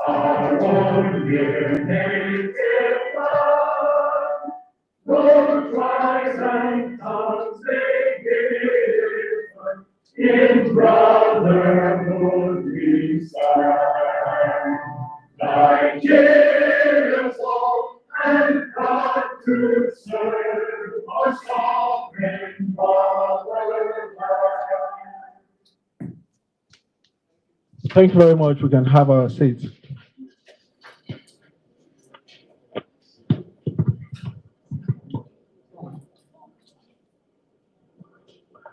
Our one dear native land, though tribes and tongues they differ, in brotherhood we stand. Nigerians all and God to serve our sovereign fatherland. Thank you very much. We can have our seats.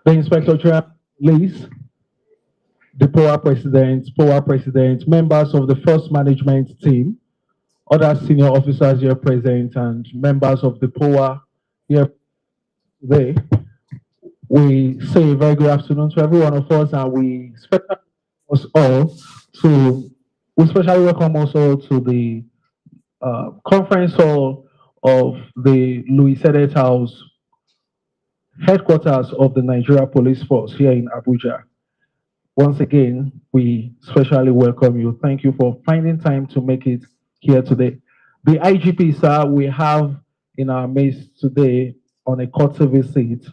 The Inspector General Police, the POA President, members of the First Management Team, other senior officers here present, and members of the POA here today. We say a very good afternoon to every one of us, and we especially welcome us all to the conference hall of the Louis Sedet House, headquarters of the Nigeria Police Force here in Abuja. Once again, we especially welcome you. Thank you for finding time to make it here today. The IGP, sir, we have in our midst today on a courtesy visit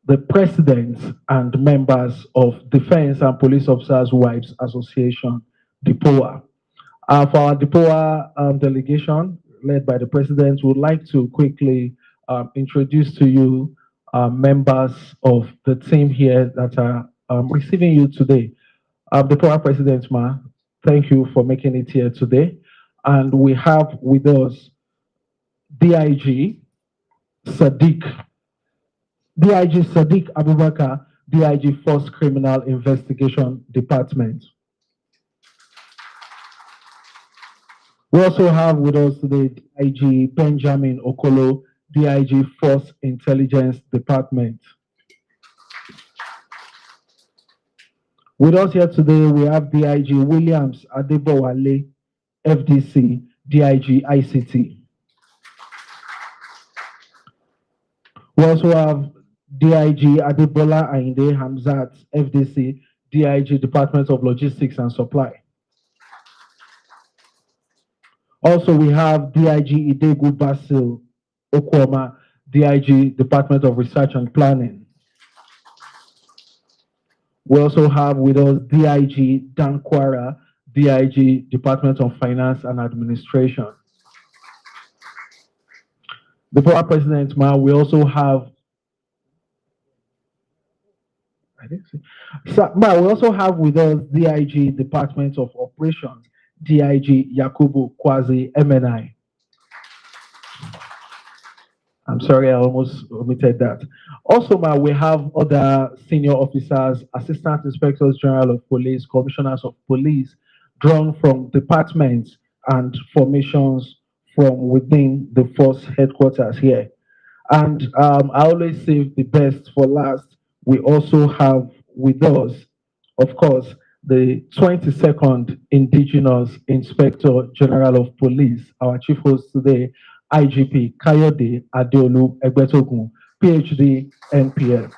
the president and members of Defense and Police Officers Wives Association, DEPOWA. For our DEPOWA delegation, led by the president, we would like to quickly introduce to you members of the team here that are receiving you today. DEPOWA President, Ma, thank you for making it here today. And we have with us DIG Sadiq Abubakar, DIG First Criminal Investigation Department. We also have with us today DIG Benjamin Okolo, DIG Force Intelligence Department. With us here today, we have DIG Williams Adebowale, FDC, DIG ICT. We also have DIG Adebola Ainde Hamzat, FDC, DIG Department of Logistics and Supply. Also, we have DIG Idegu Basil Okwoma, DIG Department of Research and Planning. We also have with us DIG Dan Kwara, DIG Department of Finance and Administration. The Board President, Ma, we also have we also have with us DIG Department of Operations, DIG Yakubu Kwazi MNI. I'm sorry, I almost omitted that. Also, Ma, we have other senior officers, Assistant Inspectors General of Police, Commissioners of Police, drawn from departments and formations from within the force headquarters here. And I always save the best for last. We also have with us, of course, the 22nd Indigenous Inspector General of Police, our chief host today, IGP Kayode Adeolu Egbetogun, PhD, NPL.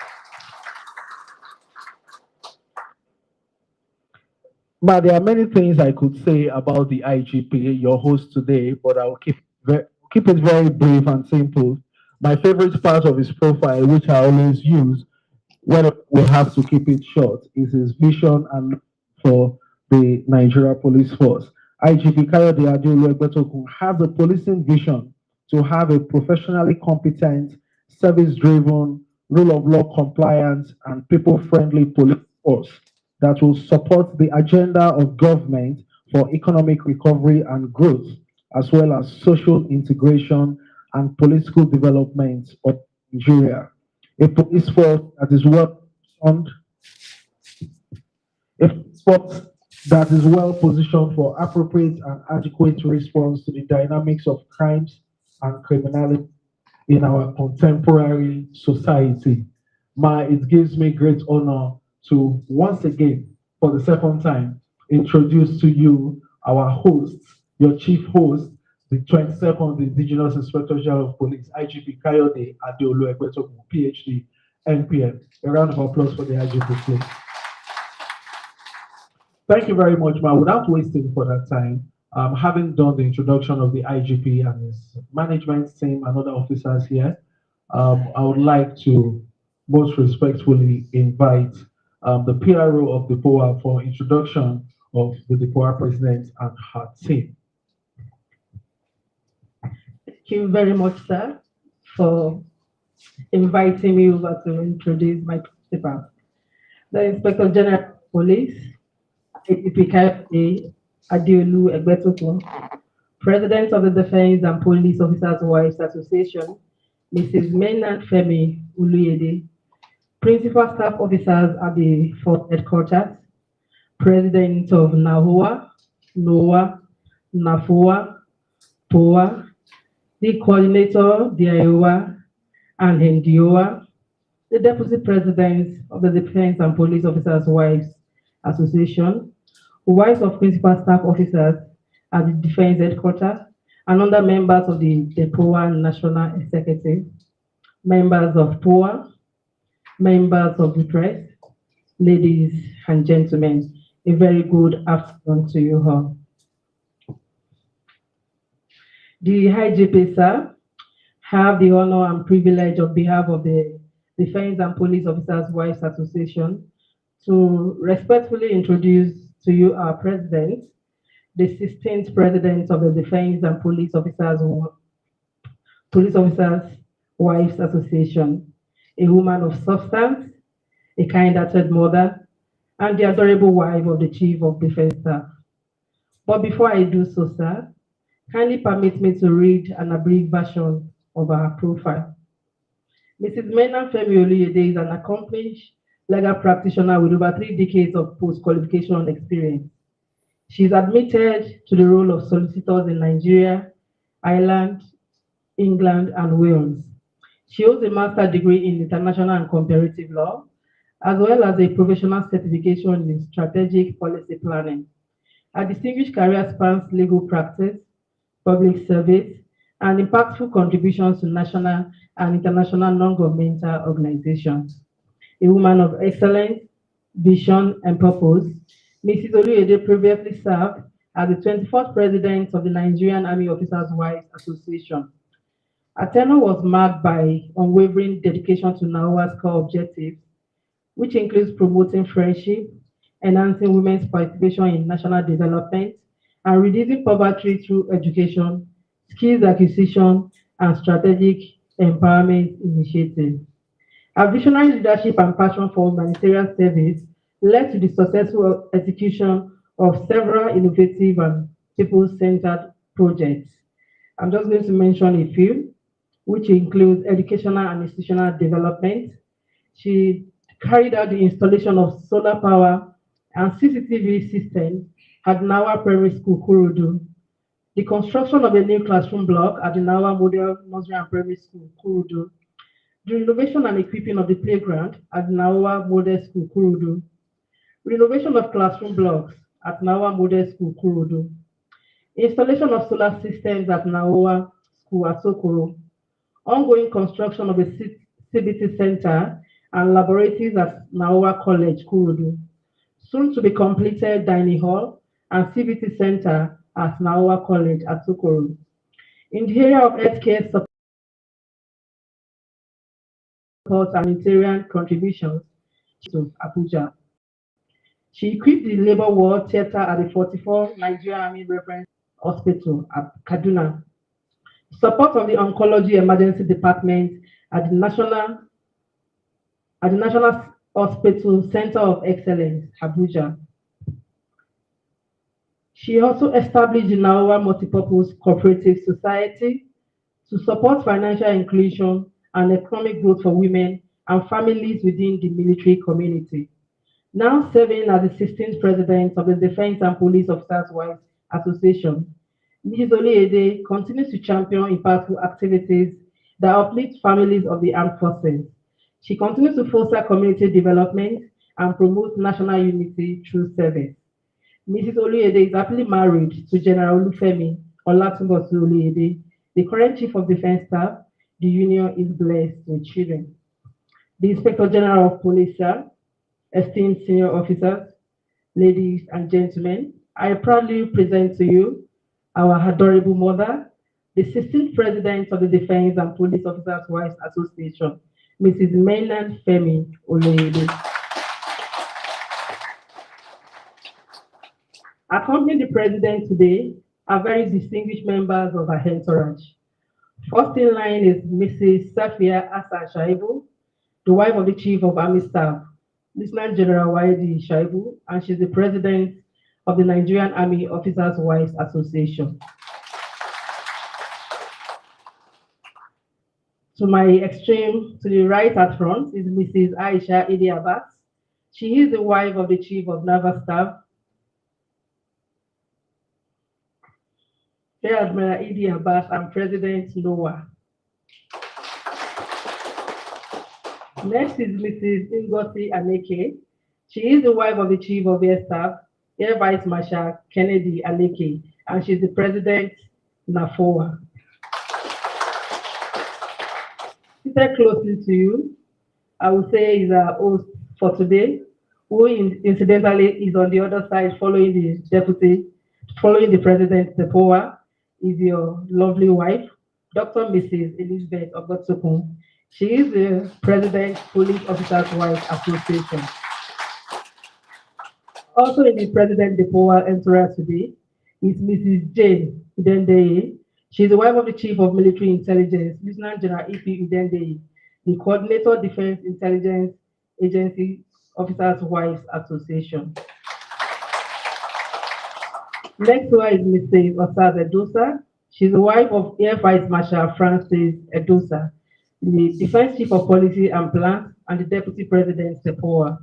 But there are many things I could say about the IGP, your host today, but I'll keep it very brief and simple. My favorite part of his profile, which I always use when we have to keep it short, is his vision and for the Nigeria Police Force. IGP Kayode Adeolu Egbetogun has a policing vision to have a professionally competent, service-driven, rule of law compliant, and people-friendly police force that will support the agenda of government for economic recovery and growth, as well as social integration and political development of Nigeria. A police force that is well positioned for appropriate and adequate response to the dynamics of crimes and criminality in our contemporary society. It gives me great honor to once again, for the second time, introduce to you our hosts, your chief host, the 22nd Indigenous Inspector General of Police, IGP Kayode Adeolu Egbetogun, PhD, NPM. A round of applause for the IGP, please. Thank you very much, Ma. Without wasting further time, having done the introduction of the IGP and his management team and other officers here, I would like to most respectfully invite the PRO of DEPOWA for introduction of the DEPOWA president and her team. Thank you very much, sir, for inviting me over to introduce my principal. The Inspector General of Police, APK Adeolu Egbetokun, President of the Defense and Police Officers' Wives Association, Mrs. Mena Femi Uluyede, Principal Staff Officers at the Fort Headquarters, President of NAHOA, NOAA, NAFOA, POA, the Coordinator, DIOA, and NDOA, the Deputy President of the Defense and Police Officers' Wives Association, wives of Principal Staff Officers at the Defense Headquarters, and other members of the DEPOWA National Executive, members of POA, members of the press, ladies and gentlemen, a very good afternoon to you all. The IGP, sir, have the honor and privilege on behalf of the Defense and Police Officers' Wives Association to respectfully introduce to you our president, the 16th president of the Defense and Police Officers Wives Association, a woman of substance, a kind-hearted mother, and the adorable wife of the Chief of Defense Staff. But before I do so, sir, kindly permit me to read an abridged version of our profile. Mrs. Mena Femi Oluyede is an accomplished legal practitioner with over 3 decades of post-qualification experience. She is admitted to the role of solicitors in Nigeria, Ireland, England, and Wales. She holds a master's degree in international and comparative law, as well as a professional certification in strategic policy planning. Her distinguished career spans legal practice, public service, and impactful contributions to national and international non-governmental organizations. A woman of excellence, vision, and purpose, Mrs. Oluyede previously served as the 24th president of the Nigerian Army Officers' Wives Association. Her tenure was marked by unwavering dedication to NAHOA's core objectives, which includes promoting friendship, enhancing women's participation in national development, and reducing poverty through education, skills acquisition, and strategic empowerment initiatives. Her visionary leadership and passion for humanitarian service led to the successful execution of several innovative and people-centered projects. I'm just going to mention a few, which includes educational and institutional development. She carried out the installation of solar power and CCTV systems at Nawa Primary School, Kurudu, the construction of a new classroom block at the Nawa Model Nursery and Primary School, Kurudu, the renovation and equipping of the playground at Nawa Model School, Kurudu, renovation of classroom blocks at Nawa Model School, Kurudu, installation of solar systems at Nawa School at Sokoro, ongoing construction of a CBT center and laboratories at Nawa College, Kurudu, soon to be completed dining hall and CBT center at Nawa College at Sokoro. In the area of healthcare support and humanitarian contributions to Abuja. She equipped the labor ward theater at the 44 Nigerian Army Reference Hospital at Kaduna. Support of the oncology emergency department at the National Hospital Center of Excellence, Abuja. She also established the Nawa Multipurpose Cooperative Society to support financial inclusion and economic growth for women and families within the military community. Now serving as the 16th president of the Defense and Police Officers' Wives Association, Mrs. Oluyede continues to champion impactful activities that uplift families of the armed forces. She continues to foster community development and promote national unity through service. Mrs. Oluyede is happily married to General Olufemi Olatunbosi Oluyede, the current Chief of Defense Staff. The union is blessed with children. the Inspector General of Police, sir, esteemed senior officers, ladies and gentlemen, I proudly present to you our adorable mother, the 16th President of the Defense and Police Officers Wives Association, Mrs. Mainland Femi Oloyede. Accompanying the President today are very distinguished members of our entourage. First in line is Mrs. Safia Hassan Shaibu, the wife of the Chief of Army Staff, Lieutenant General Waidi Shaibu, and she's the President of the Nigerian Army Officers Wives Association. To my extreme, to the right at front, is Mrs. Aisha Idi Abbas. She is the wife of the Chief of Naval Staff, Air Admiral Idi Abbas, and President NOAA. Next is Mrs. Ngozi Aneke. She is the wife of the Chief of Air Staff, Air Vice Marshal Kennedy Aneke, and she's the President NAFOA. Seated closely to you, I would say is our host for today, who incidentally is on the other side following the President DEPOWA, is your lovely wife, Dr. Mrs. Elizabeth Ogotsokun. She is the President Police Officers Wives Association. Also in the President DEPOWA entourage today is Mrs. Jane Udendeye. She is the wife of the Chief of Military Intelligence, Lieutenant General E.P. Udendeye, the Coordinator Defense Intelligence Agency Officers Wives Association. Next to her is Mrs. Osaz Edosa. She's the wife of Air Vice Marshal Francis Edosa, the Defense Chief of Policy and Plans and the Deputy President DEPOWA.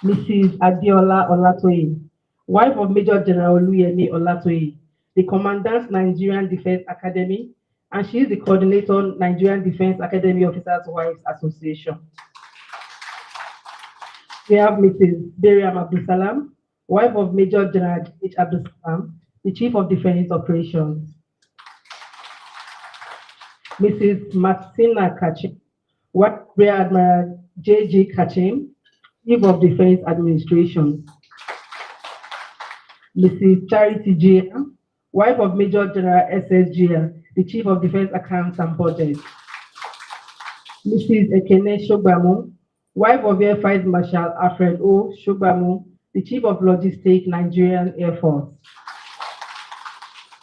Mrs. Adiola Olatoye, wife of Major General Oluyemi Olatoye, the Commandant Nigerian Defense Academy, and she is the Coordinator Nigerian Defense Academy Officers Wives Association. We have Mrs. Beriam Abdusalam, wife of Major General H. Abdusalam, the Chief of Defense Operations. Mrs. Martina Kachim, wife of Rear Admiral J.G. Kachim, Chief of Defense Administration. Mrs. Charity Gia, wife of Major General S.S. Gia, the Chief of Defense Accounts and Budget. Mrs. Ekene Shogbamu, wife of Air Vice Marshal Alfred O. Shogbamu, the Chief of Logistics, Nigerian Air Force.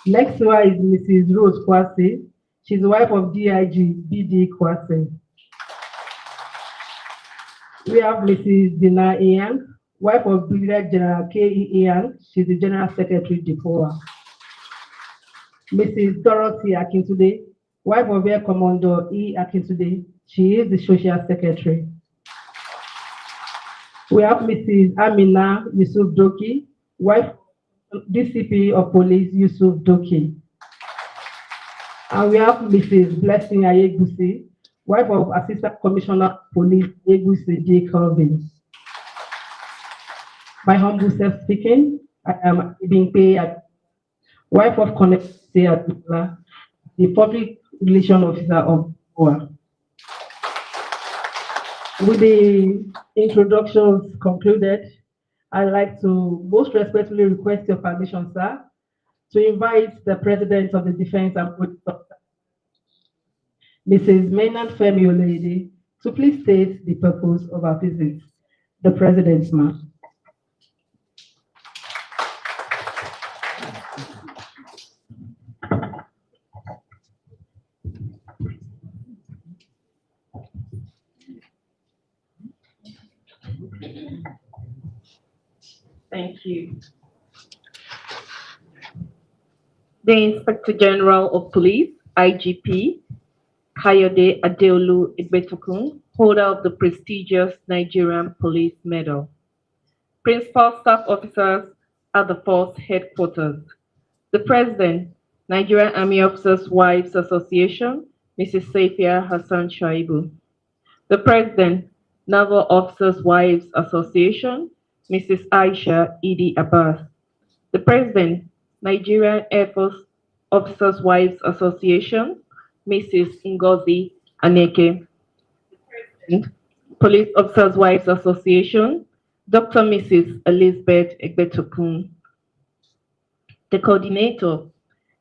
Next to her is Mrs. Rose Kwasi. She's the wife of DIG BD Kwasi. We have Mrs. Dina Iang, wife of Brigadier General K.E. Iang. She's the General Secretary, DEPOWA. Mrs. Dorothy Akintude, wife of Air Commodore E. Akintude. She is the Social Secretary. We have Mrs. Amina Yusuf Doki, wife of DCP of Police Yusuf Doki. And we have Mrs. Blessing Ayegusi, wife of Assistant Commissioner of Police Egusi J. Colvin. My humble self speaking, I am being paid at wife of Connect Abdullah, the Public Relations Officer of DEPOWA. With the introductions concluded, I'd like to most respectfully request your permission, sir, to invite the President of the Defense and Police Officers, Mrs. Mainland Femi Oloyede, to please state the purpose of our visit. The President, ma'am. Thank you. The Inspector General of Police, IGP, Kayode Adeolu Igbetokun, holder of the prestigious Nigerian Police Medal. Principal Staff Officers at the Force Headquarters. The President, Nigerian Army Officers Wives Association, Mrs. Safia Hassan Shaibu. The President, Naval Officers Wives Association, Mrs. Aisha Idi Abbas. The President, Nigerian Air Force Officers Wives Association, Mrs. Ngozi Aneke. President, Police Officers Wives Association, Dr. Mrs. Elizabeth Egbetokun. The coordinator,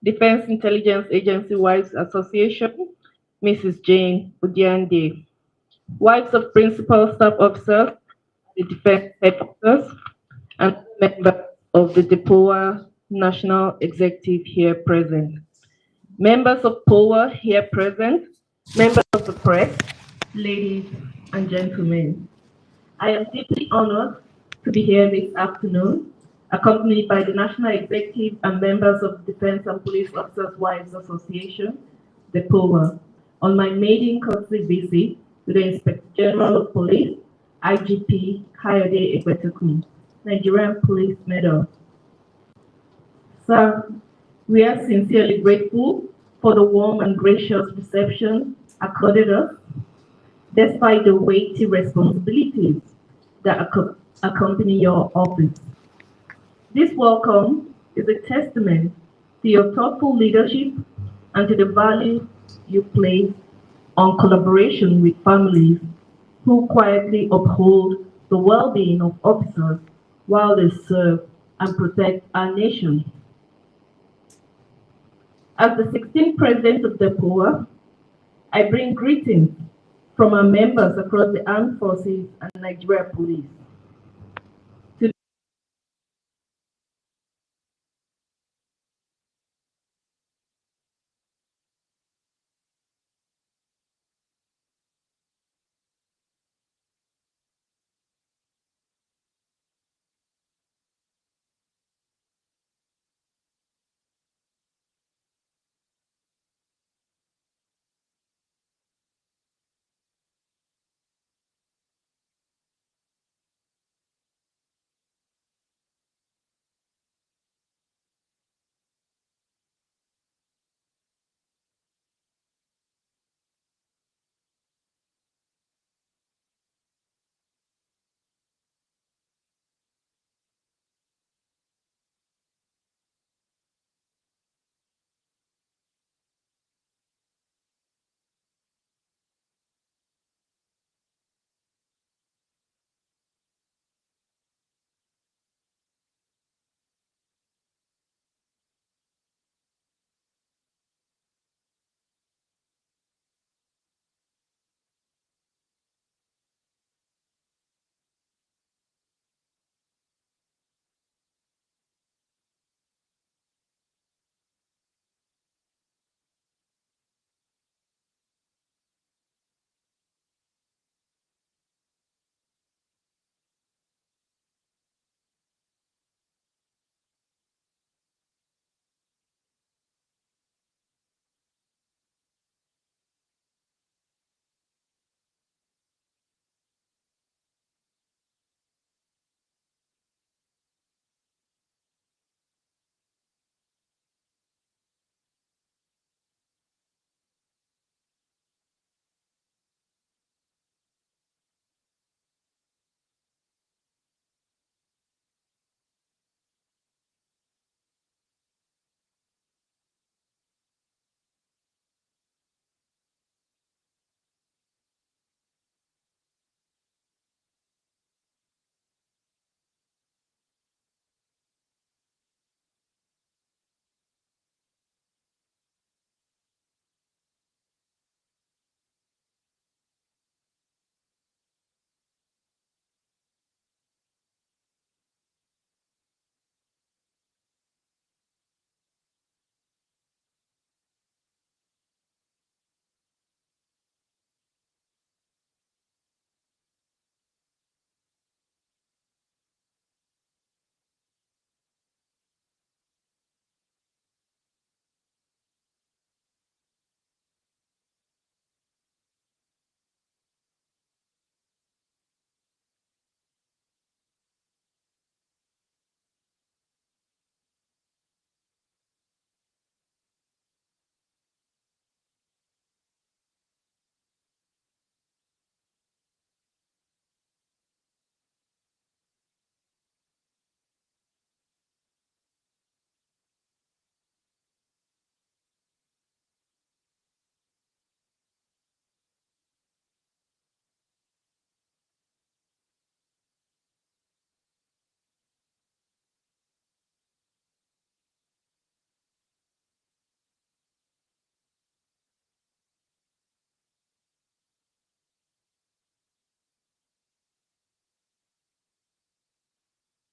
Defense Intelligence Agency Wives Association, Mrs. Jane Udiande. Wives of Principal Staff Officers, the Defense Headquarters, and members of the DEPOWA National Executive here present. Members of POWA here present, members of the press, ladies and gentlemen. I am deeply honored to be here this afternoon, accompanied by the National Executive and members of the Defense and Police Officers Wives Association, the POWA, on my maiden courtesy visit to the Inspector General of Police, IGP Kayode Egbetokun, Nigerian Police Medal. Sir, we are sincerely grateful for the warm and gracious reception accorded us, despite the weighty responsibilities that accompany your office. This welcome is a testament to your thoughtful leadership and to the value you place on collaboration with families who quietly uphold the well-being of officers while they serve and protect our nation. As the 16th President of DEPOWA, I bring greetings from our members across the armed forces and Nigeria Police.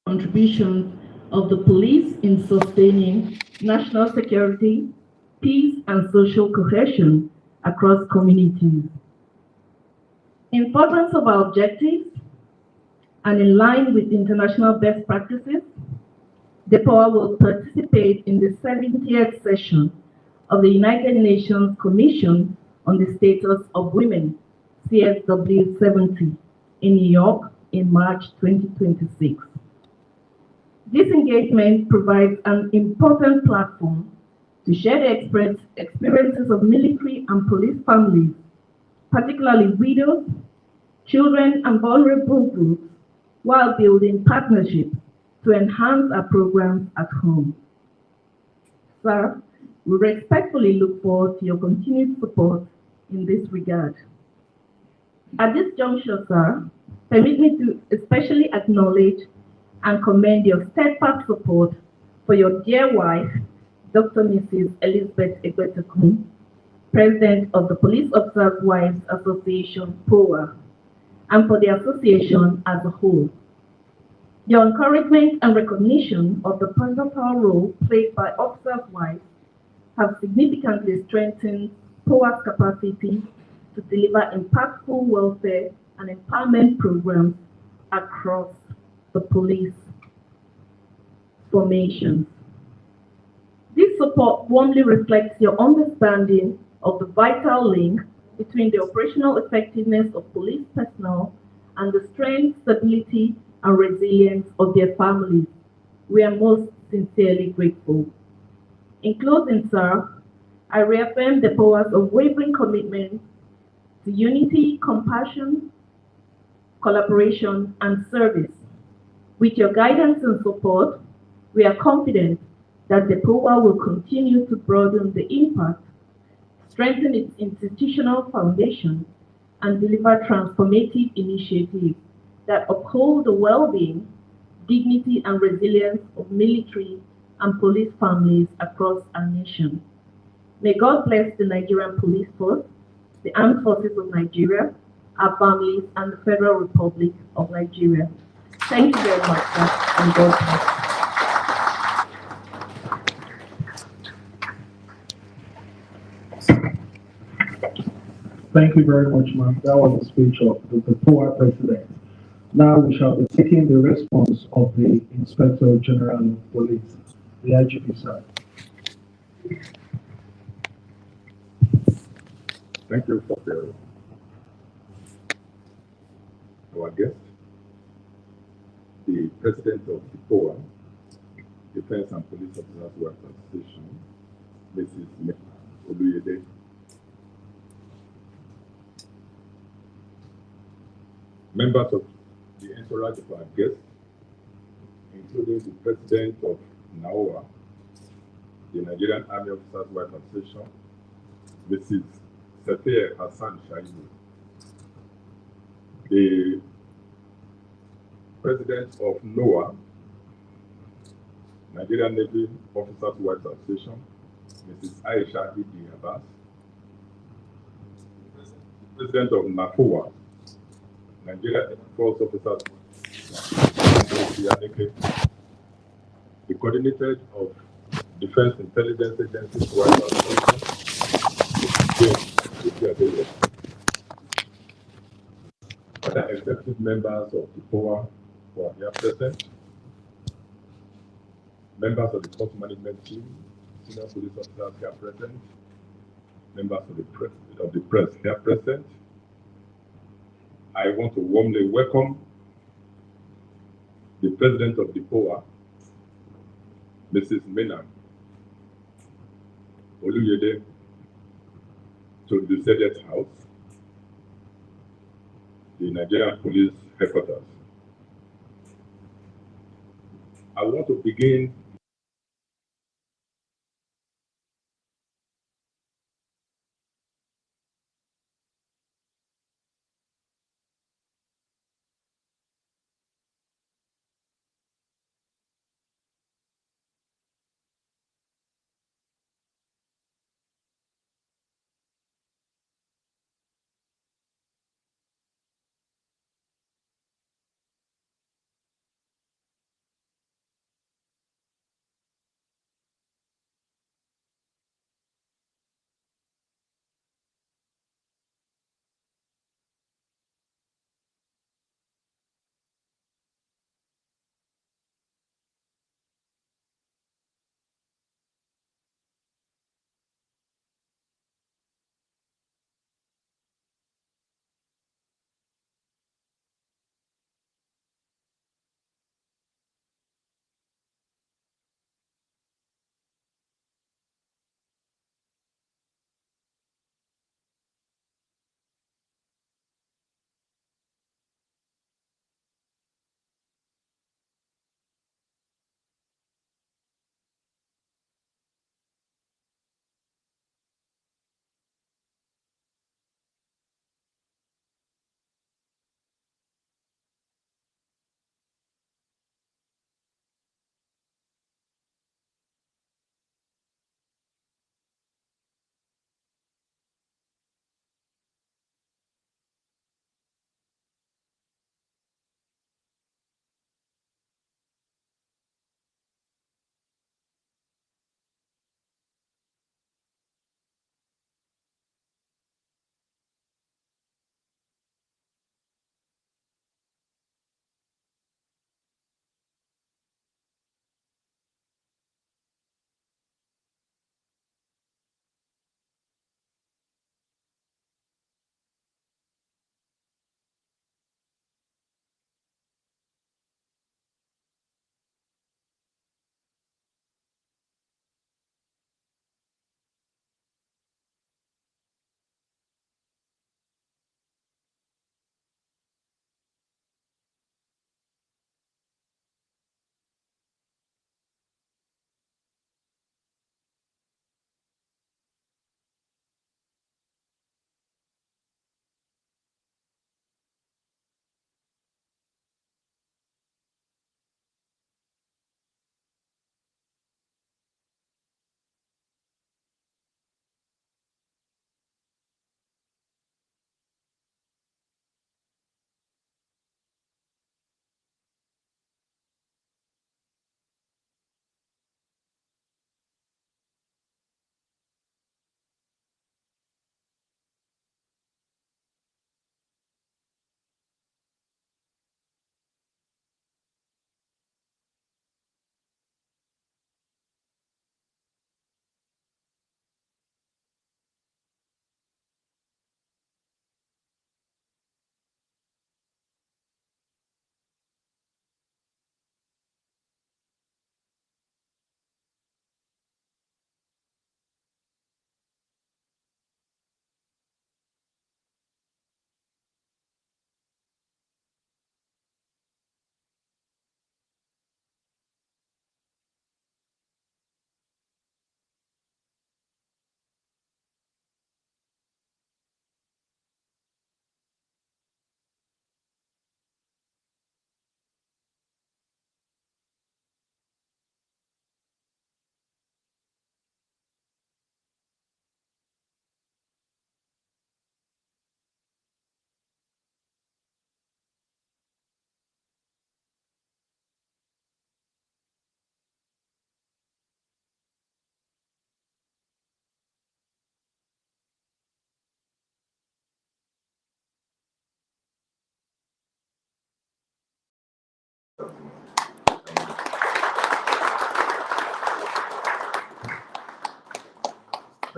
contributions of the police in sustaining national security, peace, and social cohesion across communities. In furtherance of our objectives and in line with international best practices, DEPOWA will participate in the 70th session of the United Nations Commission on the Status of Women, CSW 70, in New York in March 2026. This engagement provides an important platform to share the experiences of military and police families, particularly widows, children, and vulnerable groups, while building partnerships to enhance our programs at home. Sir, we respectfully look forward to your continued support in this regard. At this juncture, sir, permit me to especially acknowledge and commend your steadfast support for your dear wife, Dr. Mrs. Elizabeth Egbetekun, President of the Police Officers' Wives Association, POA, and for the association as a whole. Your encouragement and recognition of the pivotal role played by officers' wives have significantly strengthened POA's capacity to deliver impactful welfare and empowerment programs across the police formations. This support warmly reflects your understanding of the vital link between the operational effectiveness of police personnel and the strength, stability, and resilience of their families. We are most sincerely grateful. In closing, sir, I reaffirm the POA's unwavering commitment to unity, compassion, collaboration, and service. With your guidance and support, we are confident that the POA will continue to broaden the impact, strengthen its institutional foundation, and deliver transformative initiatives that uphold the well-being, dignity, and resilience of military and police families across our nation. May God bless the Nigerian Police Force, the Armed Forces of Nigeria, our families, and the Federal Republic of Nigeria. Thank you very much, sir, and God bless. Thank you very much, ma'am. That was the speech of the POA president. Now we shall be taking the response of the Inspector General of Police, the IGP, sir. Thank you for our guest, the President of the DEPOWA, Defense and Police Officers Welfare Association, Mrs. Oluyede. Members of the entourage of our guests, including the President of NAOA, the Nigerian Army Officers Welfare Association, Mrs. Safia Hassan Shaibu, the President of NOAA, Nigerian Navy Officers Welfare Association, Mrs. Aisha Idi Abbas, the President of NAFOA, Nigeria Air Force Officers, the Coordinator of Defense Intelligence Agency Welfare Association, other executive members of the POA who are here present, members of the course management team, senior police officers here present, members of the press here present. I want to warmly welcome the President of the POA, Mrs. Mena Oluyede, to the Senate House, the Nigerian Police Headquarters. I want to begin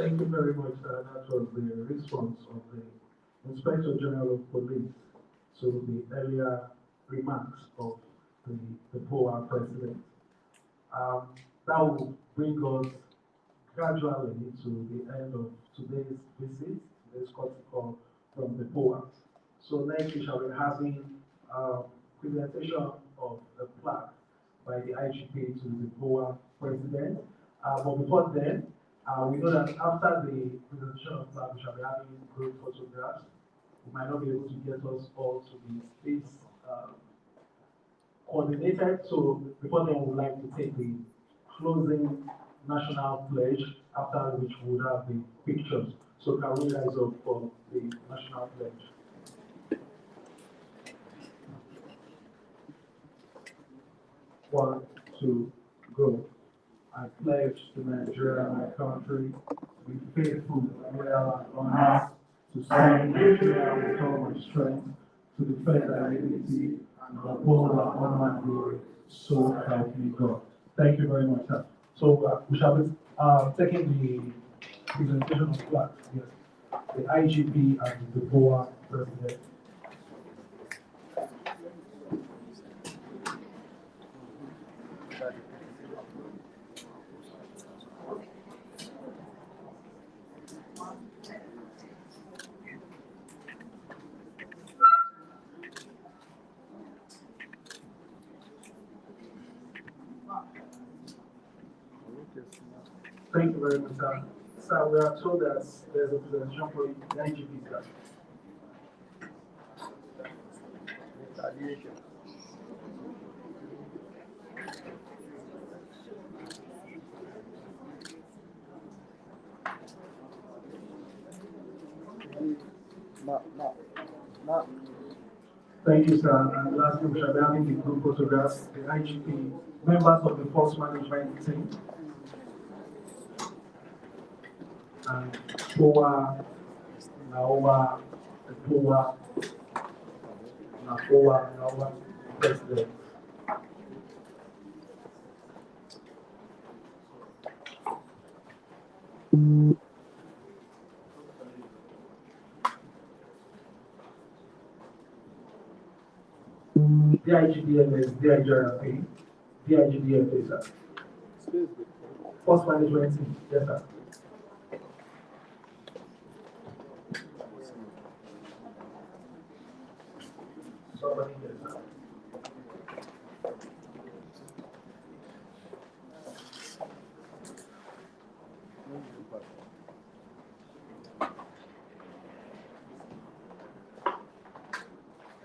Thank you very much. That was the response of the Inspector General of Police to the earlier remarks of the DEPOWA president. That will bring us gradually to the end of today's visit, today's call from the DEPOWA. So next we shall be having presentation of a plaque by the IGP to the DEPOWA president. But before then, we know that after the presentation of plaque, we shall be having group photographs. We might not be able to get us all to the space coordinated. So before then, we would like to take the closing national pledge, after which we would have the pictures. So can we rise up for the national pledge? 1, 2, go. I pledge to Nigeria, my country, to be faithful, loyal, and honest, to serve Nigeria with all my strength, to defend our liberty, and uphold our honor and glory. So help me God. Thank you very much, sir. So we shall be taking the presentation of plaques. Yes. The IGP and the DEPOWA president. Thank you very much, sir. Sir, we are told that there's a presentation for the IGP, sir. Thank you, sir. And lastly, we shall be having the group photographs, the IGP, members of the force management team, and POWA, NAOWA, the POWA, NAOWA president. DIGDMS, DIGRP, DIGDFA, sir. Force management team, yes, sir. Somebody, yes, sir.